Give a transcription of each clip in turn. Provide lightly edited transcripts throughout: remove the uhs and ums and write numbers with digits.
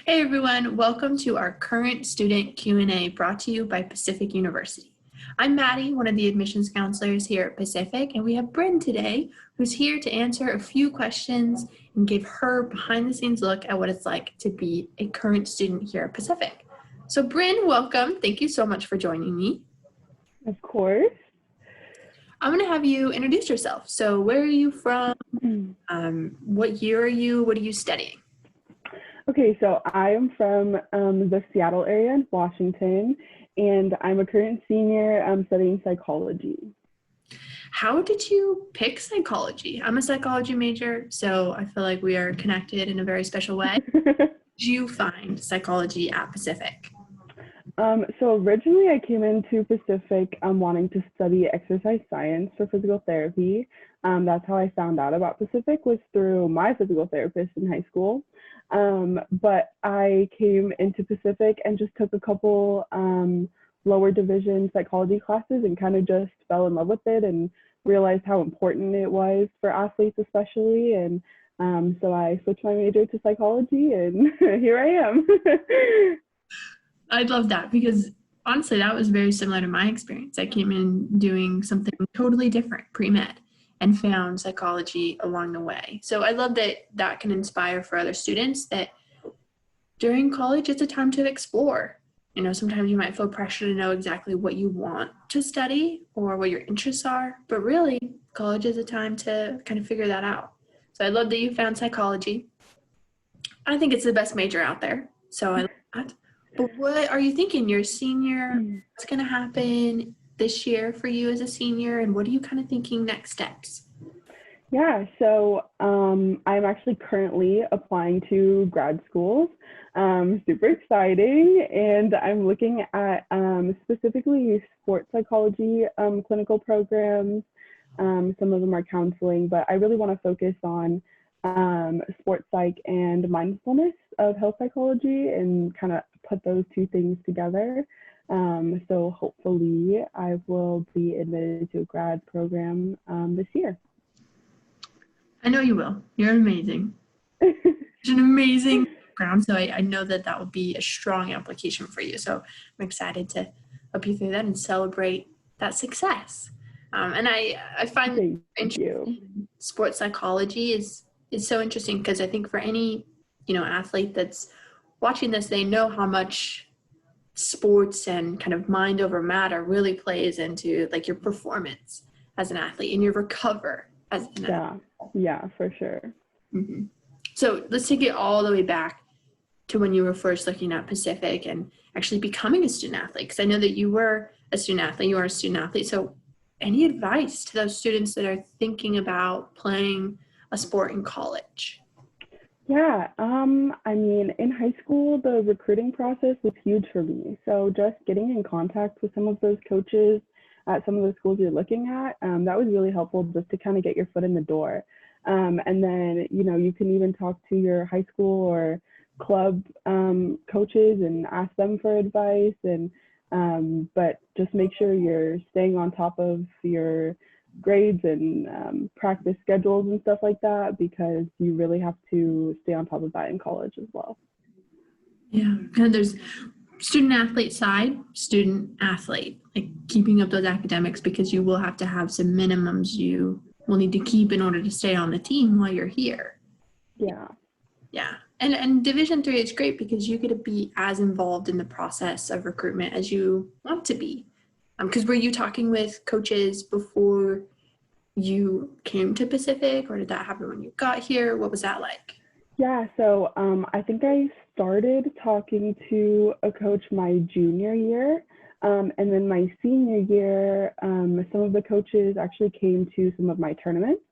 Hey everyone, welcome to our current student Q&A brought to you by Pacific University. I'm Maddie, one of the admissions counselors here at Pacific, and we have Brynne today, who's here to answer a few questions and give her behind the scenes look at what it's like to be a current student here at Pacific. So Brynne, welcome. Thank you so much for joining me. Of course. I'm going to have you introduce yourself. So where are you from? What year are you? What are you studying? Okay, so I am from the Seattle area in Washington, and I'm a current senior studying psychology. How did you pick psychology? I'm a psychology major, so I feel like we are connected in a very special way. Did you find psychology at Pacific? So originally I came into Pacific wanting to study exercise science for physical therapy. That's how I found out about Pacific, was through my physical therapist in high school. But I came into Pacific and just took a couple lower division psychology classes and kind of just fell in love with it and realized how important it was for athletes especially. And so I switched my major to psychology and here I am. I love that because honestly, that was very similar to my experience. I came in doing something totally different, pre-med, and found psychology along the way. So I love that that can inspire for other students that during college, it's a time to explore. You know, sometimes you might feel pressure to know exactly what you want to study or what your interests are, but really, college is a time to kind of figure that out. So I love that you found psychology. I think it's the best major out there. So I love that. But what are you thinking? You're a senior. What's going to happen this year for you as a senior? And what are you kind of thinking next steps? Yeah, so I'm actually currently applying to grad schools. Super exciting. And I'm looking at specifically sports psychology clinical programs. Some of them are counseling, but I really want to focus on sports psych and mindfulness of health psychology and kind of put those two things together. So hopefully I will be admitted to a grad program this year. I know you will. You're amazing. It's an amazing background, so I know that that will be a strong application for you. So I'm excited to help you through that and celebrate that success. And I find sports psychology is so interesting because I think for any athlete that's watching this, they know how much sports and kind of mind over matter really plays into like your performance as an athlete and your recover as an athlete. Yeah, for sure. Mm-hmm. So let's take it all the way back to when you were first looking at Pacific and actually becoming a student athlete. Because I know that you were a student athlete, you are a student athlete. So any advice to those students that are thinking about playing a sport in college? Yeah, I mean, in high school, the recruiting process was huge for me. So just getting in contact with some of those coaches at some of the schools you're looking at, that was really helpful just to kind of get your foot in the door. And then, you can even talk to your high school or club coaches and ask them for advice. But just make sure you're staying on top of your grades and practice schedules and stuff like that, because you really have to stay on top of that in college as well. Yeah, and there's student athlete side, student athlete, like keeping up those academics, because you will have to have some minimums you will need to keep in order to stay on the team while you're here. Yeah. And Division III is great because you get to be as involved in the process of recruitment as you want to be. Because were you talking with coaches before you came to Pacific, or did that happen when you got here? What was that like? Yeah, so I think I started talking to a coach my junior year. And then my senior year, some of the coaches actually came to some of my tournaments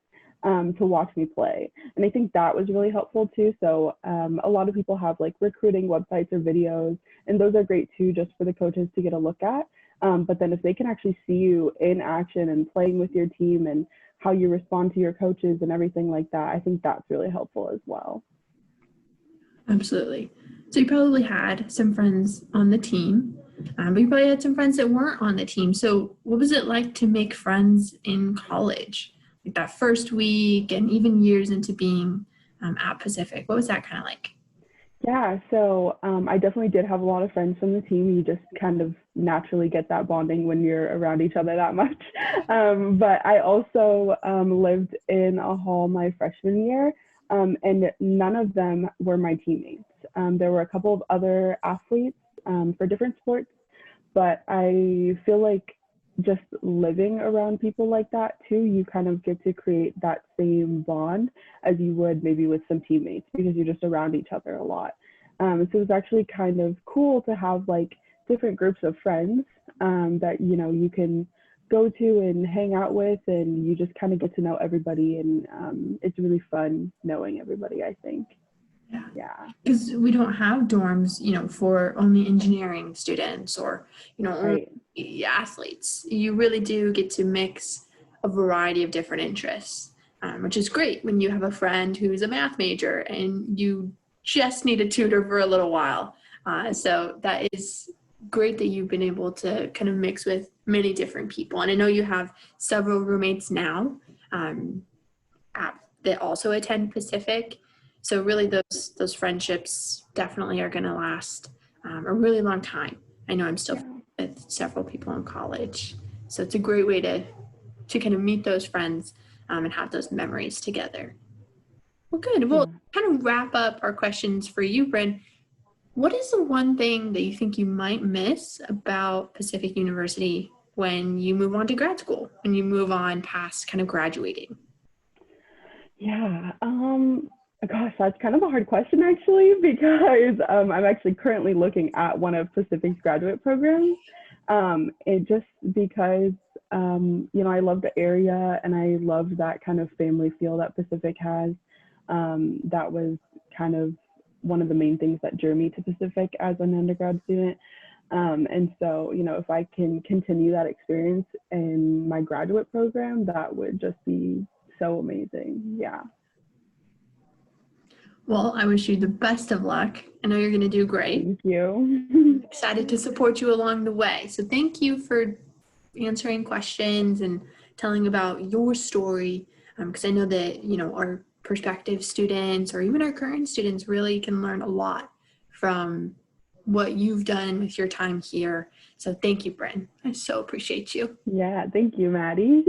to watch me play. And I think that was really helpful too. So a lot of people have like recruiting websites or videos, and those are great too, just for the coaches to get a look at. But then if they can actually see you in action and playing with your team and how you respond to your coaches and everything like that, I think that's really helpful as well. Absolutely. So you probably had some friends on the team, but you probably had some friends that weren't on the team. So what was it like to make friends in college? Like that first week and even years into being at Pacific, what was that kind of like? Yeah, so I definitely did have a lot of friends from the team. You just kind of naturally get that bonding when you're around each other that much. But I also lived in a hall my freshman year, and none of them were my teammates. There were a couple of other athletes for different sports, but I feel like just living around people like that too, you kind of get to create that same bond as you would maybe with some teammates because you're just around each other a lot. So it's actually kind of cool to have like different groups of friends that you can go to and hang out with, and you just kind of get to know everybody, and it's really fun knowing everybody, I think. Yeah. Yeah, Because we don't have dorms, for only engineering students or, right. only athletes. You really do get to mix a variety of different interests, which is great when you have a friend who's a math major and you just need a tutor for a little while. So that is great that you've been able to kind of mix with many different people. And I know you have several roommates now. Um, that also attend Pacific. So really, those friendships definitely are going to last a really long time. I know I'm still Yeah, with several people in college, so it's a great way to kind of meet those friends and have those memories together. Well, good. We'll yeah. kind of wrap up our questions for you, Brynne. What is the one thing that you think you might miss about Pacific University when you move on to grad school, when you move on past kind of graduating? Yeah. Gosh, that's kind of a hard question actually, because I'm actually currently looking at one of Pacific's graduate programs. It just because I love the area and I love that kind of family feel that Pacific has. That was kind of one of the main things that drew me to Pacific as an undergrad student. And so, if I can continue that experience in my graduate program, that would just be so amazing. Yeah. Well, I wish you the best of luck. I know you're going to do great. Thank you. I'm excited to support you along the way. So thank you for answering questions and telling about your story. Because I know that, our prospective students or even our current students really can learn a lot from what you've done with your time here. So thank you, Brynne. I so appreciate you. Yeah, thank you, Maddie.